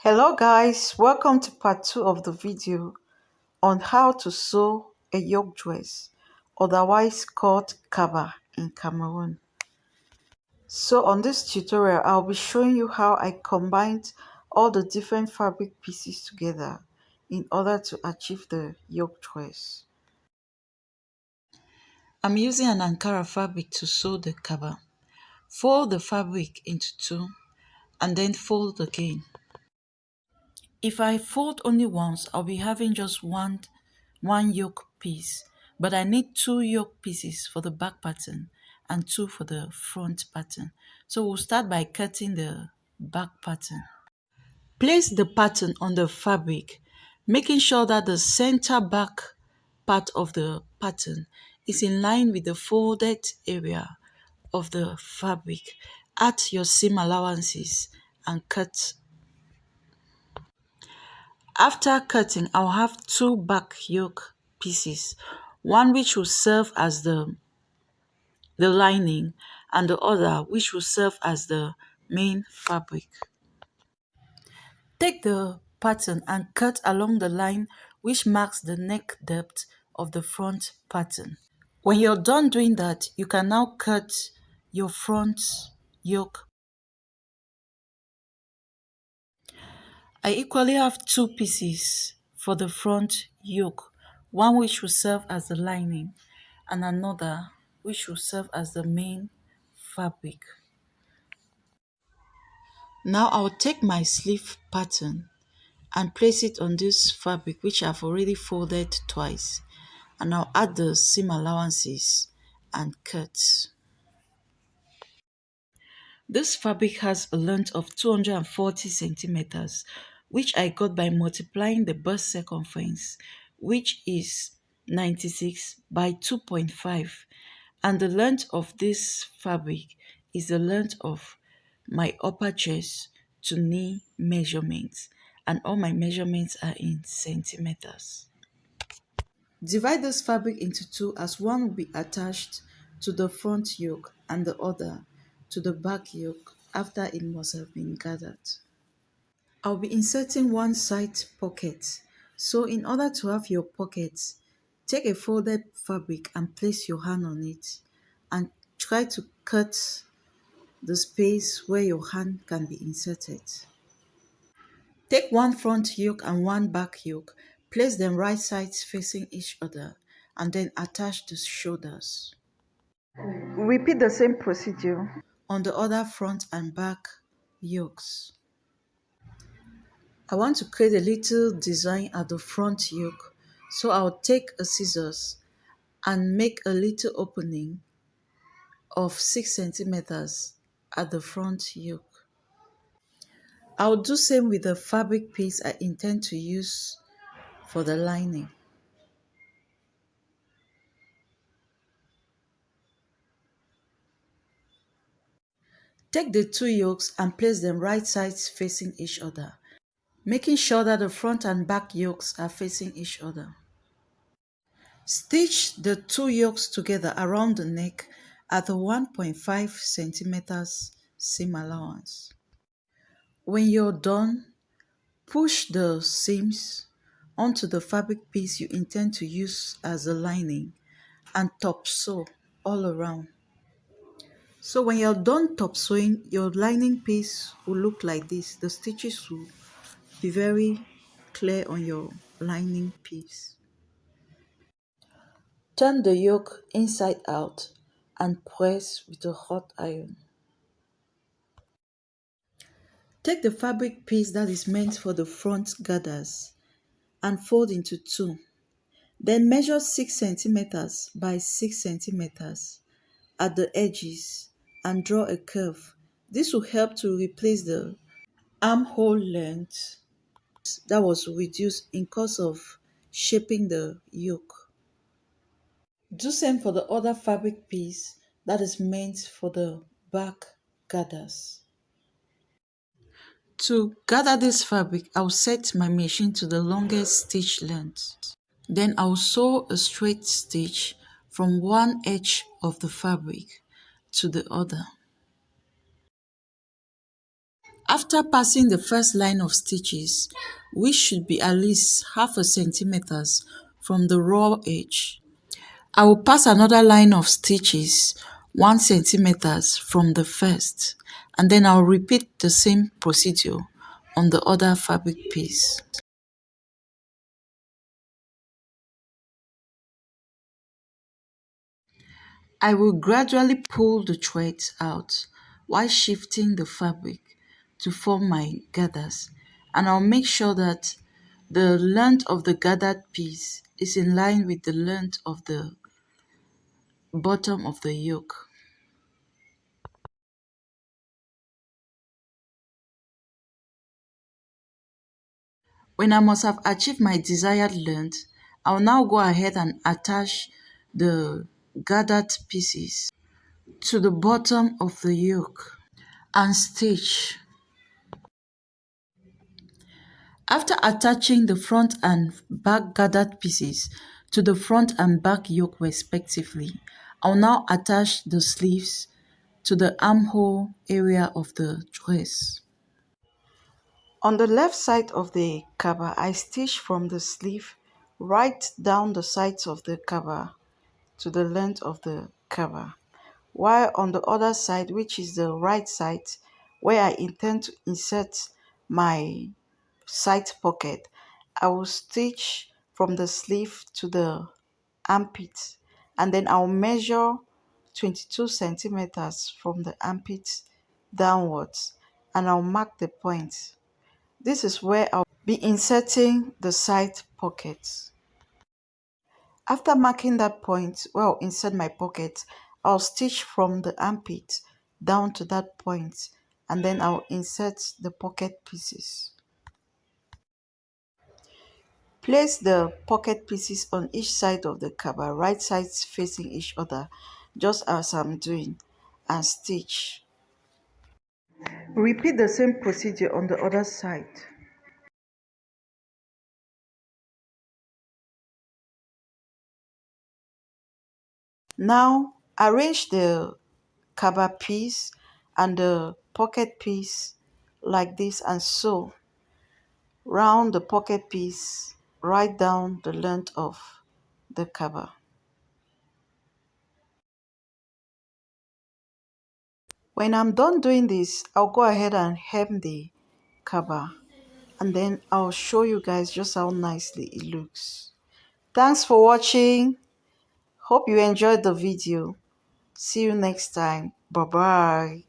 Hello guys, welcome to part 2 of the video on how to sew a yoke dress, otherwise called kaba in Cameroon. So on this tutorial, I'll be showing you how I combined all the different fabric pieces together in order to achieve the yoke dress. I'm using an Ankara fabric to sew the kaba. Fold the fabric into two and then fold again. If I fold only once, I'll be having just one yoke piece, but I need two yoke pieces for the back pattern and two for the front pattern. So we'll start by cutting the back pattern. Place the pattern on the fabric, making sure that the center back part of the pattern is in line with the folded area of the fabric. Add your seam allowances and cut. After cutting, I'll have two back yoke pieces, one which will serve as the lining and the other which will serve as the main fabric. Take the pattern and cut along the line which marks the neck depth of the front pattern. When you're done doing that, you can now cut your front yoke. I equally have two pieces for the front yoke, one which will serve as the lining and another which will serve as the main fabric. Now I'll take my sleeve pattern and place it on this fabric which I've already folded twice, and I'll add the seam allowances and cut. This fabric has a length of 240 centimeters, which I got by multiplying the bust circumference, which is 96 by 2.5, and the length of this fabric is the length of my upper chest to knee measurements, and all my measurements are in centimeters. Divide this fabric into two, as one will be attached to the front yoke and the other to the back yoke after it must have been gathered. I'll be inserting one side pocket. So in order to have your pocket, take a folded fabric and place your hand on it and try to cut the space where your hand can be inserted. Take one front yoke and one back yoke, place them right sides facing each other, and then attach the shoulders. Repeat the same procedure on the other front and back yokes. I want to create a little design at the front yoke, so I'll take a scissors and make a little opening of 6 centimeters at the front yoke. I'll do same with the fabric piece I intend to use for the lining. Take the two yokes and place them right sides facing each other, making sure that the front and back yokes are facing each other. Stitch the two yokes together around the neck at the 1.5 centimeters seam allowance. When you're done, push the seams onto the fabric piece you intend to use as a lining and top sew all around. So when you're done top sewing, your lining piece will look like this. The stitches will be very clear on your lining piece. Turn the yoke inside out and press with a hot iron. Take the fabric piece that is meant for the front gathers and fold into two. Then measure 6 centimeters by 6 centimeters at the edges and draw a curve. This will help to replace the armhole length that was reduced in course of shaping the yoke. Do same for the other fabric piece that is meant for the back gathers. To gather this fabric, I'll set my machine to the longest stitch length. Then I'll sew a straight stitch from one edge of the fabric to the other. After passing the first line of stitches, which should be at least half a centimeters from the raw edge, I will pass another line of stitches 1 centimeters from the first, and then I'll repeat the same procedure on the other fabric piece. I will gradually pull the threads out while shifting the fabric to form my gathers, and I'll make sure that the length of the gathered piece is in line with the length of the bottom of the yoke. When I must have achieved my desired length, I'll now go ahead and attach the gathered pieces to the bottom of the yoke and stitch. After attaching the front and back gathered pieces to the front and back yoke respectively, I'll now attach the sleeves to the armhole area of the dress. On the left side of the cover, I stitch from the sleeve right down the sides of the cover to the length of the cover, while on the other side, which is the right side, where I intend to insert my side pocket, I will stitch from the sleeve to the armpit, and then I'll measure 22 centimeters from the armpit downwards, and I'll mark the point. This is where I'll be inserting the side pockets. After marking that point where I'll insert my pocket, I'll stitch from the armpit down to that point, and then I'll insert the pocket pieces. Place the pocket pieces on each side of the cover, right sides facing each other, just as I'm doing, and stitch. Repeat the same procedure on the other side. Now arrange the cover piece and the pocket piece like this, and sew round the pocket piece right down the length of the cover. When I'm done doing this, I'll go ahead and hem the cover, and then I'll show you guys just how nicely it looks. Thanks for watching. Hope you enjoyed the video. See you next time. Bye bye.